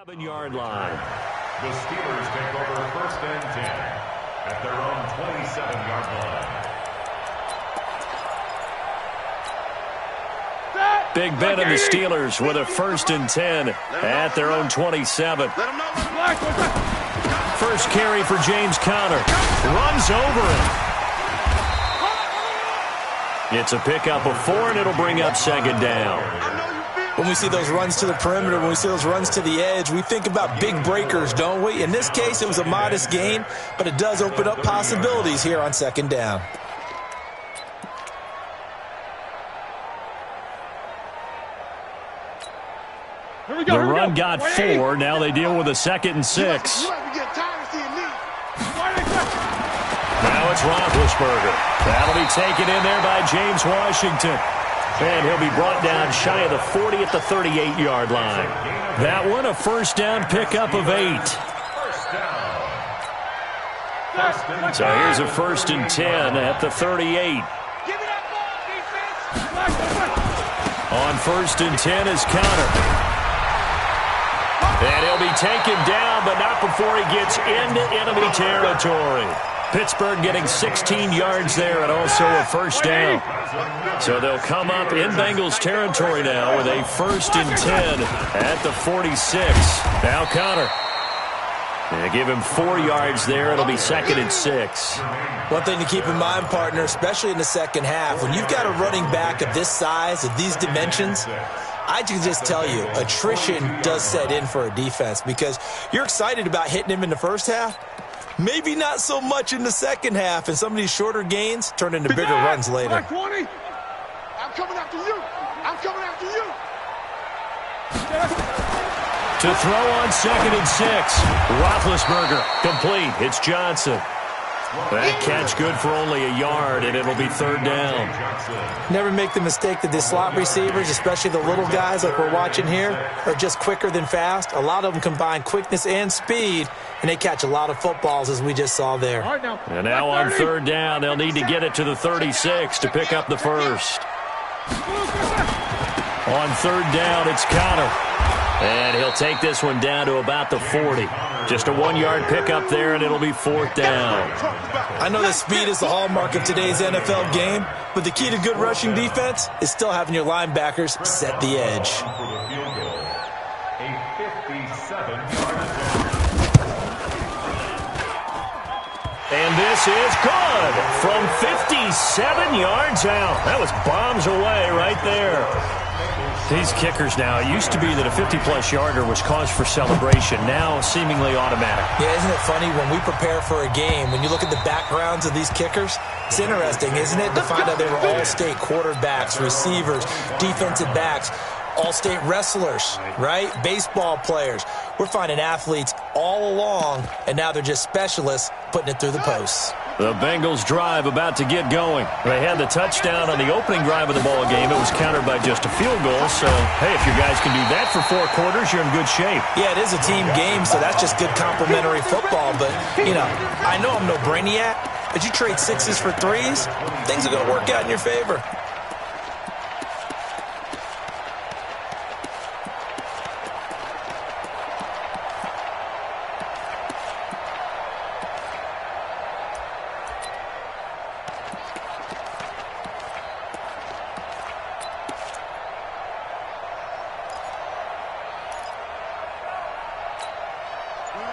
7-yard line. The Steelers take over 1st and 10 at their own 27-yard line. Big Ben and the Steelers with a 1st and 10 at their own 27. First carry for James Conner. Runs over it. It's a pickup of 4, and it'll bring up 2nd down. When we see those runs to the perimeter, when we see those runs to the edge, we think about big breakers, don't we? In this case, it was a modest gain, but it does open up possibilities here on 2nd down. The run got 4. Now they deal with a 2nd and 6. Now it's Roethlisberger. That'll be taken in there by James Washington. And he'll be brought down shy of the 40 at the 38-yard line. That one, a 1st down pickup of 8. So here's a 1st and 10 at the 38. On 1st and 10 is Conner. And he'll be taken down, but not before he gets into enemy territory. Pittsburgh getting 16 yards there and also a 1st down. So they'll come up in Bengals territory now with a 1st and 10 at the 46. Now Conner. They give him 4 yards there. It'll be 2nd and 6. One thing to keep in mind, partner, especially in the second half, when you've got a running back of this size, of these dimensions, I can just tell you, attrition does set in for a defense because you're excited about hitting him in the first half. Maybe not so much in the second half, and some of these shorter gains turn into bigger runs later. I'm coming after you. I'm coming after you. To throw on 2nd and 6. Roethlisberger complete. It's Johnson. That catch good for only a yard, and it'll be 3rd down. Never make the mistake that the slot receivers, especially the little guys like we're watching here, are just quicker than fast. A lot of them combine quickness and speed, and they catch a lot of footballs, as we just saw there. And now on 3rd down, they'll need to get it to the 36 to pick up the 1st. On 3rd down, it's Conner. And he'll take this one down to about the 40. Just a 1-yard pickup there, and it'll be 4th down. I know that speed is the hallmark of today's NFL game, but the key to good rushing defense is still having your linebackers set the edge. And this is good from 57 yards out. That was bombs away right there. These kickers now, it used to be that a 50-plus yarder was cause for celebration. Now seemingly automatic. Yeah, isn't it funny when we prepare for a game, when you look at the backgrounds of these kickers, it's interesting, isn't it, to find out they were all-state quarterbacks, receivers, defensive backs, all-state wrestlers, right? Baseball players. We're finding athletes all along, and now they're just specialists putting it through the posts. The Bengals drive about to get going. They had the touchdown on the opening drive of the ball game. It was countered by just a field goal. So, hey, if you guys can do that for 4 quarters, you're in good shape. Yeah, it is a team game, so that's just good complimentary football. But, you know, I know I'm no brainiac, but you trade 6s for 3s, things are going to work out in your favor.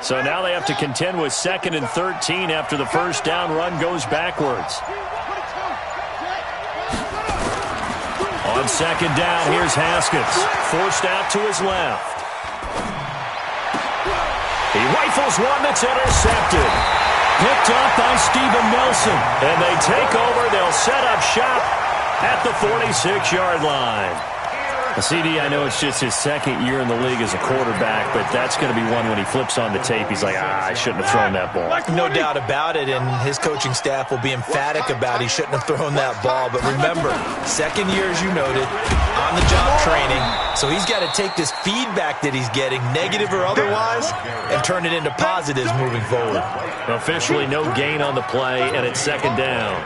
So now they have to contend with 2nd and 13 after the 1st down run goes backwards. On 2nd down, here's Haskins. Forced out to his left. He rifles one that's intercepted. Picked up by Steven Nelson. And they take over. They'll set up shop at the 46-yard line. CD, I know it's just his 2nd year in the league as a quarterback, but that's going to be one when he flips on the tape. He's like, I shouldn't have thrown that ball. No doubt about it, and his coaching staff will be emphatic about he shouldn't have thrown that ball. But remember, 2nd year, as you noted, on-the-job training. So he's got to take this feedback that he's getting, negative or otherwise, and turn it into positives moving forward. Officially no gain on the play, and it's 2nd down.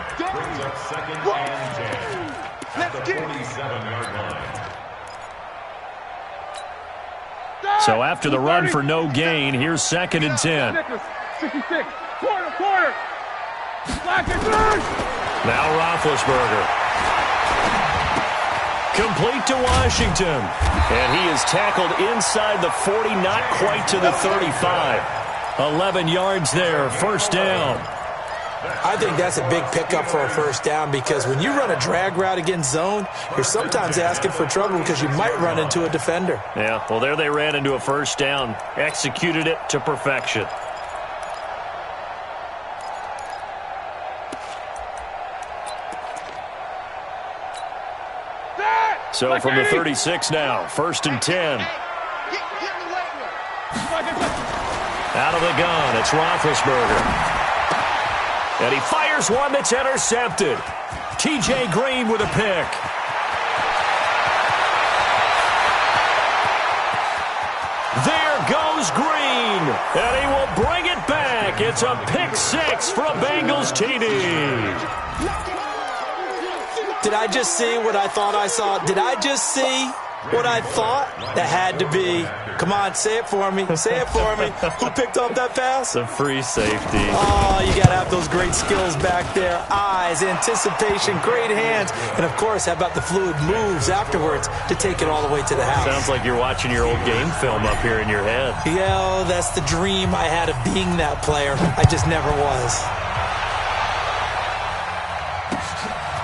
So after the run for no gain, here's 2nd and 10. 66. Quarter. Now Roethlisberger. Complete to Washington. And he is tackled inside the 40, not quite to the 35. 11 yards there, 1st down. I think that's a big pickup for a 1st down because when you run a drag route against zone, you're sometimes asking for trouble because you might run into a defender. Yeah, well, there they ran into a 1st down, executed it to perfection. So from the 36 now, 1st and 10. Out of the gun, it's Roethlisberger. And he fires one that's intercepted. T.J. Green with a pick. There goes Green. And he will bring it back. It's a pick 6 for a Bengals TD. Did I just see what I thought I saw? Did I just see what I thought? That had to be. Come on, say it for me. Say it for me. Who picked up that pass? A free safety. Oh, you got to have those great skills back there. Eyes, anticipation, great hands. And, of course, how about the fluid moves afterwards to take it all the way to the house? Sounds like you're watching your old game film up here in your head. Yeah, oh, that's the dream I had of being that player. I just never was.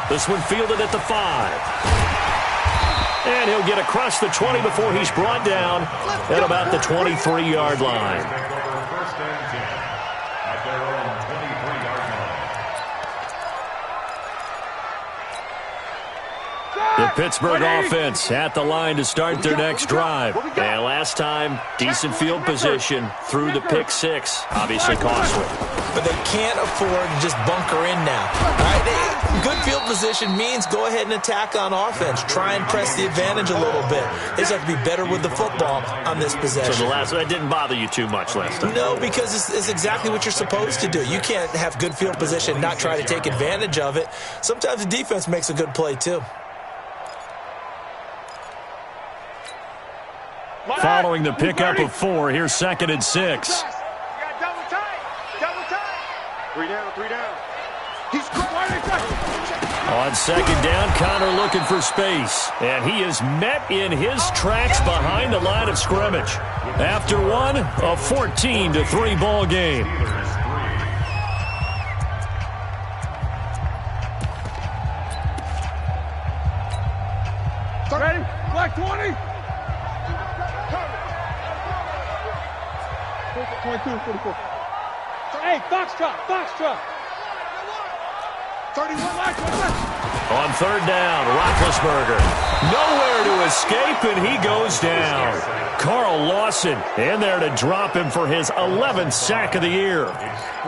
This one fielded at the 5. And he'll get across the 20 before he's brought down at about the 23-yard line. First and 10 at their own 23-yard line. The Pittsburgh offense at the line to start their next drive. And last time, decent field position through the pick 6. Obviously costly. But they can't afford to just bunker in now. All right, good field position means go ahead and attack on offense. Try and press the advantage a little bit. They just have to be better with the football on this possession. So that didn't bother you too much last time? No, because it's exactly what you're supposed to do. You can't have good field position and not try to take advantage of it. Sometimes the defense makes a good play, too. Following the pickup of 4, here's 2nd and 6. Three down. On 2nd down, Connor looking for space. And he is met in his tracks behind the line of scrimmage. After one, a 14-3 ball game. Ready? Black 20. 22, 44. Hey, Foxtrot. 31. On 3rd down, Roethlisberger. Nowhere to escape, and he goes down. Carl Lawson in there to drop him for his 11th sack of the year.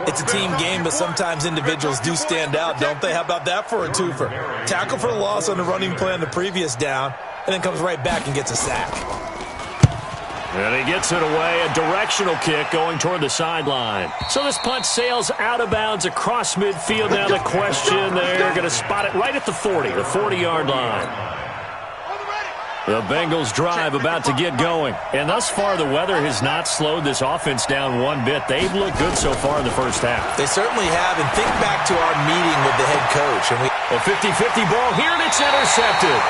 It's a team game, but sometimes individuals do stand out, don't they? How about that for a twofer? Tackle for a loss on the running play on the previous down, and then comes right back and gets a sack. And he gets it away, a directional kick going toward the sideline. So this punt sails out of bounds across midfield. Now the question, they're going to spot it right at the 40, the 40-yard line. The Bengals drive about to get going. And thus far, the weather has not slowed this offense down one bit. They've looked good so far in the first half. They certainly have. And think back to our meeting with the head coach. And a 50-50 ball here, and it's intercepted.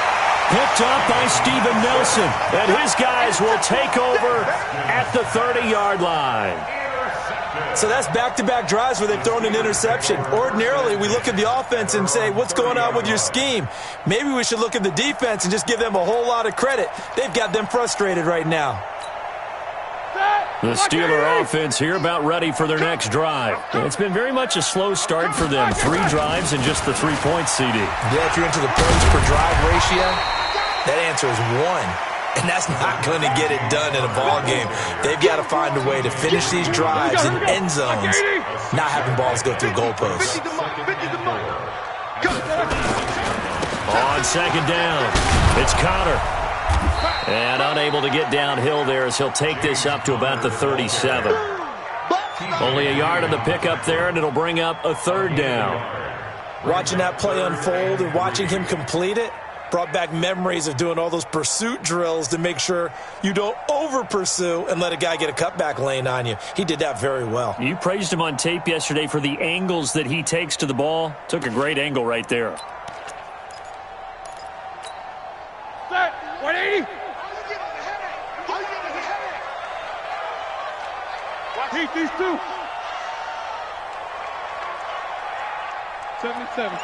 Picked up by Steven Nelson, and his guys will take over at the 30-yard line. So that's back-to-back drives where they've thrown an interception. Ordinarily, we look at the offense and say, what's going on with your scheme? Maybe we should look at the defense and just give them a whole lot of credit. They've got them frustrated right now. The Steeler offense here about ready for their next drive. It's been very much a slow start for them. 3 drives and just the 3 points, CD. Yeah, if you're into the points per drive ratio, that answer is 1. And that's not going to get it done in a ball game. They've got to find a way to finish these drives in end zones, not having balls go through goalposts. On 2nd down, it's Connor. And unable to get downhill there as he'll take this up to about the 37. Only a yard on the pickup there, and it'll bring up a 3rd down. Watching that play unfold and watching him complete it, Brought back memories of doing all those pursuit drills to make sure you don't over-pursue and let a guy get a cutback lane on you. He did that very well. You praised him on tape yesterday for the angles that he takes to the ball. Took a great angle right there. Set. 180. Heat these two. 77.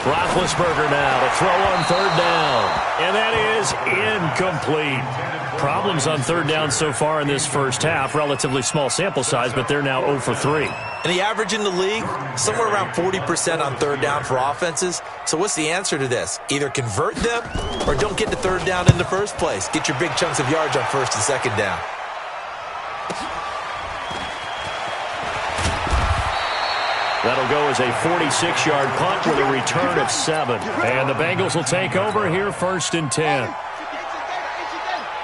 Roethlisberger now to throw on third down. And that is incomplete. Problems on third down so far in this first half. Relatively small sample size, but they're now 0 for 3. And the average in the league, somewhere around 40% on third down for offenses. So what's the answer to this? Either convert them or don't get to third down in the first place. Get your big chunks of yards on first and second down. That'll go as a 46-yard punt with a return of 7. And the Bengals will take over here first and 10.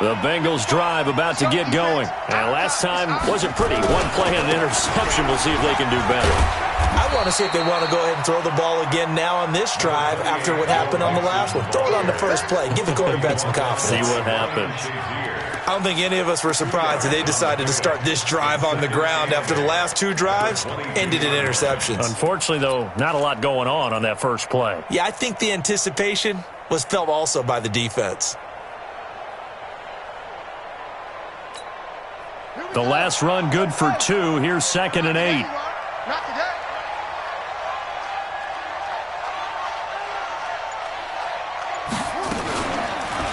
The Bengals drive about to get going. And last time wasn't pretty. One play and an interception. We'll see if they can do better. I want to see if they want to go ahead and throw the ball again now on this drive after what happened on the last one. Throw it on the first play. Give the quarterback some confidence. See what happens. I don't think any of us were surprised that they decided to start this drive on the ground after the last two drives ended in interceptions. Unfortunately, though, not a lot going on that first play. Yeah, I think the anticipation was felt also by the defense. The last run good for 2. Here's 2nd and 8.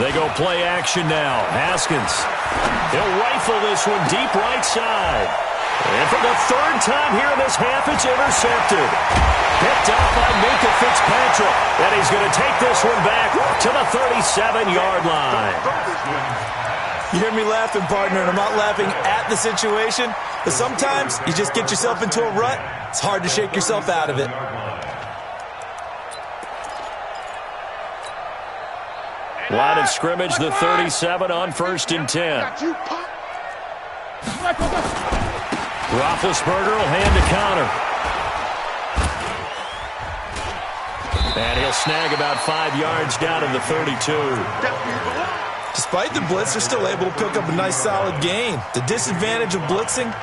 They go play action now. Haskins. He'll rifle this one deep right side. And for the third time here in this half, it's intercepted. Picked up by Minka Fitzpatrick. And he's going to take this one back to the 37-yard line. You hear me laughing, partner, and I'm not laughing at the situation, but sometimes you just get yourself into a rut. It's hard to shake yourself out of it. Line of scrimmage, the 37 on first and 10. Roethlisberger will hand to Connor. And he'll snag about 5 yards down in the 32. Despite the blitz, they're still able to pick up a nice solid gain. The disadvantage of blitzing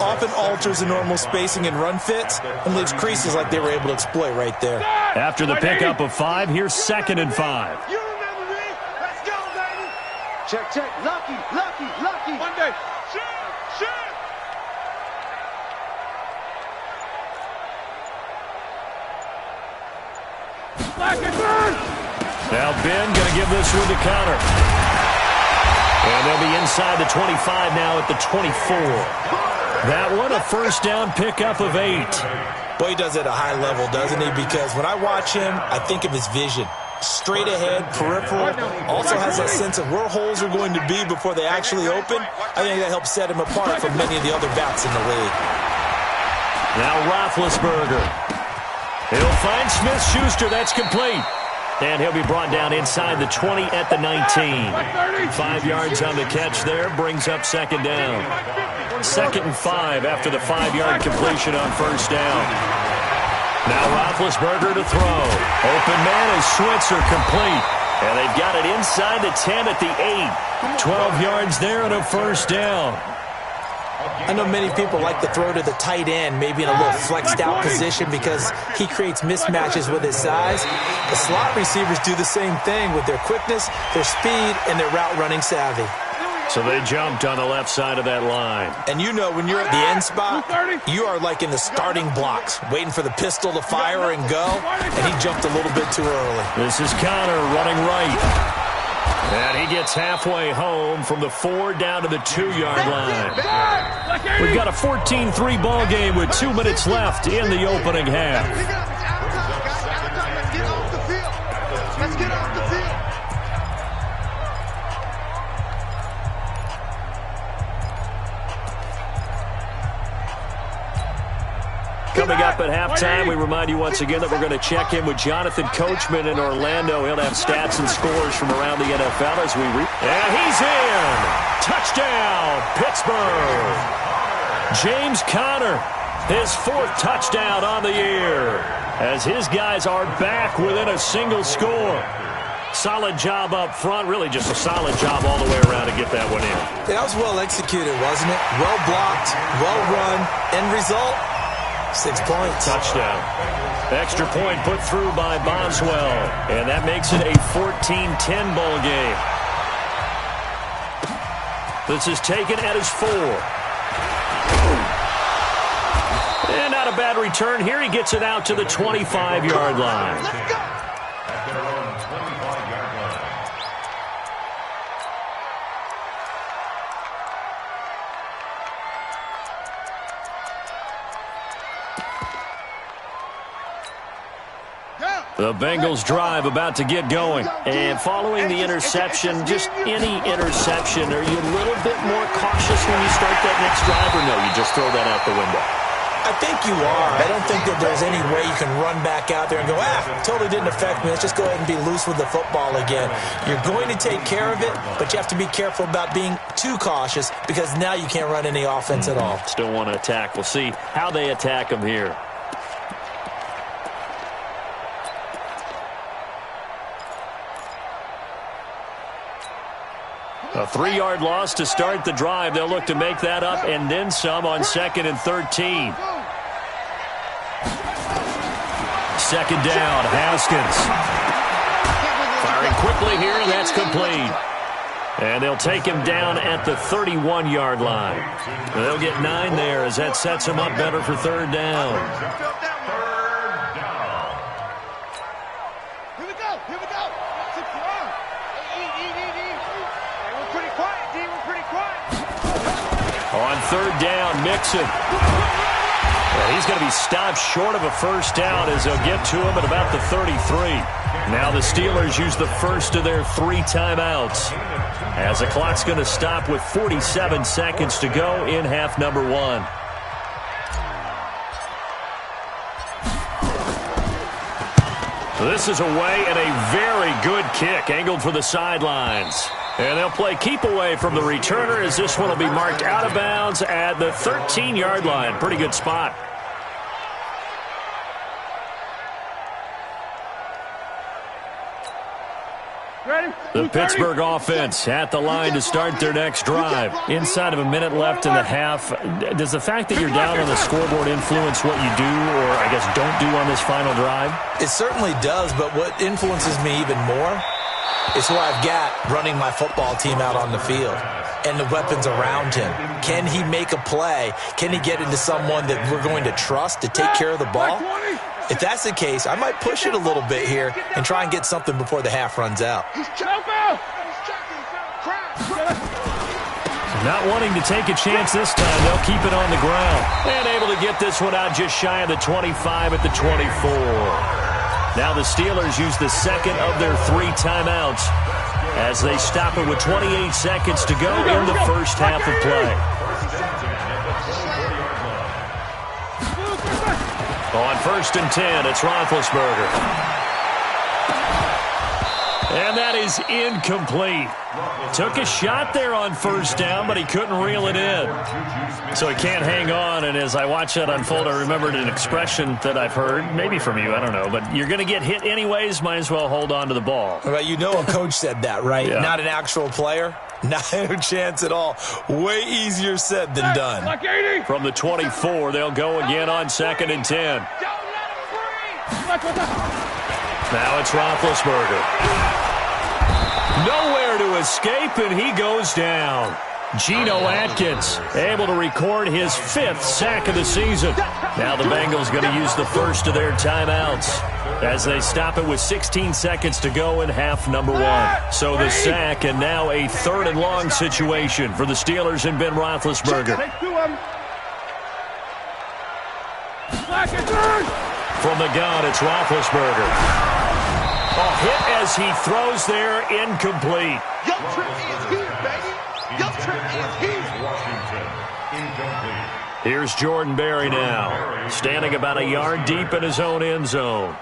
often alters the normal spacing and run fits and leaves creases like they were able to exploit right there. After the pickup of 5, here's 2nd and 5. You remember me? Let's go, baby. Check. Lucky. Monday. Shoot. Now Ben going to give this one to Connor. And they'll be inside the 25 now at the 24. That one, a first down pickup of 8. Boy, he does it at a high level, doesn't he? Because when I watch him, I think of his vision. Straight ahead, peripheral, also has that sense of where holes are going to be before they actually open. I think that helps set him apart from many of the other backs in the league. Now Roethlisberger. He'll find Smith-Schuster. That's complete. And he'll be brought down inside the 20 at the 19. 5 yards on the catch there. Brings up 2nd down. 2nd and 5 after the 5-yard completion on first down. Now Roethlisberger to throw. Open man is Switzer, complete. And they've got it inside the 10 at the 8. 12 yards there and a first down. I know many people like to throw to the tight end, maybe in a little flexed out position because he creates mismatches with his size. The slot receivers do the same thing with their quickness, their speed, and their route running savvy. So they jumped on the left side of that line. And you know when you're at the end spot, you are like in the starting blocks, waiting for the pistol to fire and go, and he jumped a little bit too early. This is Connor running right. And he gets halfway home from the 4 down to the 2-yard line. We've got a 14-3 ball game with 2 minutes left in the opening half. Let's get off the field. Coming up at halftime, we remind you once again that we're going to check in with Jonathan Coachman in Orlando. He'll have stats and scores from around the NFL as we and he's in! Touchdown, Pittsburgh! James Conner His 4th touchdown on the year, as his guys are back within a single score. Solid job up front, really just a solid job all the way around to get that one in. That was well executed, wasn't it? Well blocked, well run. End result, 6 points. Touchdown. Extra point put through by Boswell, and that makes it a 14-10 ball game. This is taken at his 4. And not a bad return here. He gets it out to the 25-yard line. At their own 25-yard line. The Bengals drive about to get going. And following the interception, just any interception, are you a little bit more cautious when you start that next drive, or no, you just throw that out the window? I think you are. I don't think that there's any way you can run back out there and go, totally didn't affect me. Let's just go ahead and be loose with the football again. You're going to take care of it, but you have to be careful about being too cautious because now you can't run any offense at all. Still want to attack. We'll see how they attack him here. A 3-yard loss to start the drive. They'll look to make that up and then some on 2nd and 13. Second down, Haskins. Firing quickly here, and that's complete. And they'll take him down at the 31-yard line. They'll get 9 there as that sets him up better for 3rd down. Here we go. Here we go. We're pretty quiet, D. We're pretty quiet. On 3rd down, Mixon. Well, he's going to be stopped short of a first down as they'll get to him at about the 33. Now the Steelers use the first of their 3 timeouts as the clock's going to stop with 47 seconds to go in half number 1. This is away and a very good kick angled for the sidelines. And they'll play keep away from the returner as this one will be marked out of bounds at the 13-yard line. Pretty good spot. Ready? The Pittsburgh offense at the line to start their next drive. Inside of a minute left in the half. Does the fact that you're down on the scoreboard influence what you do or, I guess, don't do on this final drive? It certainly does, but what influences me even more is who I've got running my football team out on the field and the weapons around him. Can he make a play? Can he get into someone that we're going to trust to take care of the ball? If that's the case, I might push it a little bit here and try and get something before the half runs out. Not wanting to take a chance this time, they'll keep it on the ground. And able to get this one out just shy of the 25 at the 24. Now the Steelers use the second of their 3 timeouts as they stop it with 28 seconds to go in the first half of play. On 1st and 10, it's Roethlisberger. And that is incomplete. Took a shot there on 1st down, but he couldn't reel it in. So he can't hang on, and as I watch that unfold, I remembered an expression that I've heard, maybe from you, I don't know, but you're going to get hit anyways, might as well hold on to the ball. Well, you know a coach said that, right? Yeah. Not an actual player. Not a chance at all. Way easier said than done. From the 24, they'll go again on 2nd and 10. Now it's Roethlisberger. Nowhere to escape, and he goes down. Geno Atkins able to record his 5th sack of the season. Now the Bengals going to use the first of their timeouts as they stop it with 16 seconds to go in half number 1. So the sack and now a 3rd and long situation for the Steelers and Ben Roethlisberger. From the gun, it's Roethlisberger. A hit as he throws there, incomplete. Young Trip is here, baby. Young Trip is here. Washington, incomplete. Here's Jordan Berry now, standing about a yard deep in his own end zone.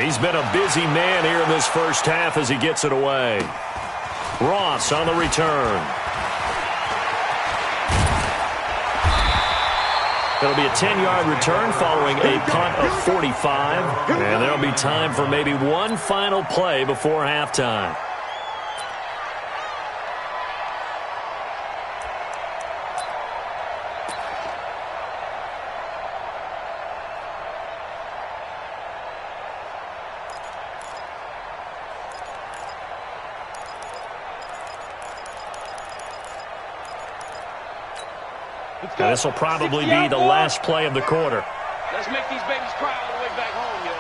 He's been a busy man here in this first half as he gets it away. Ross on the return. It'll be a 10-yard return following a punt of 45. And there'll be time for maybe one final play before halftime. Now, this will probably be the last play of the quarter. Let's make these babies cry all the way back home, yo.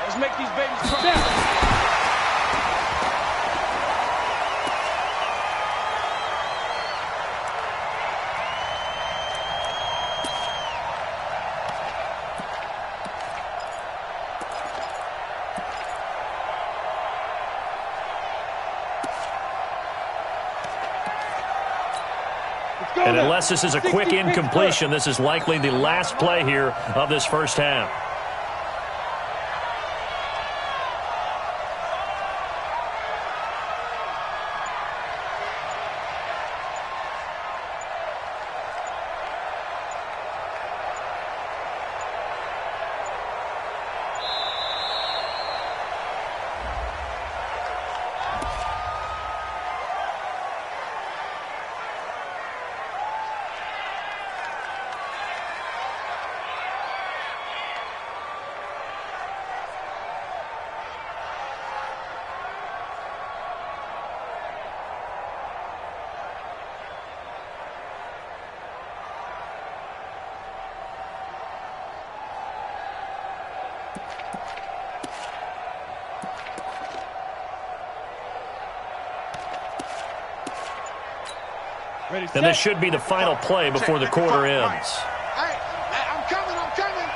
Let's make these babies cry. And unless this is a quick incompletion, this is likely the last play here of this first half. And this should be the final play before the quarter ends. Hey, I'm coming, I'm coming.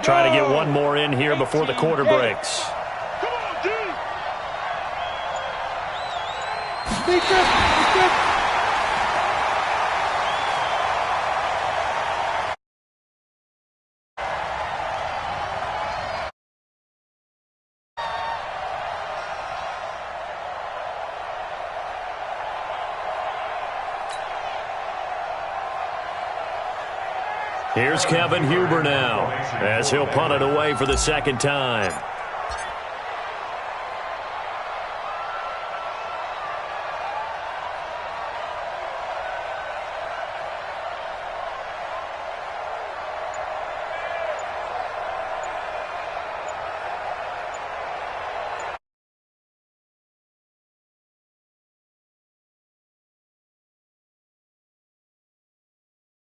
Trying to get one more in here before the quarter breaks. Come on, dude. Here's Kevin Huber now, as he'll punt it away for the second time.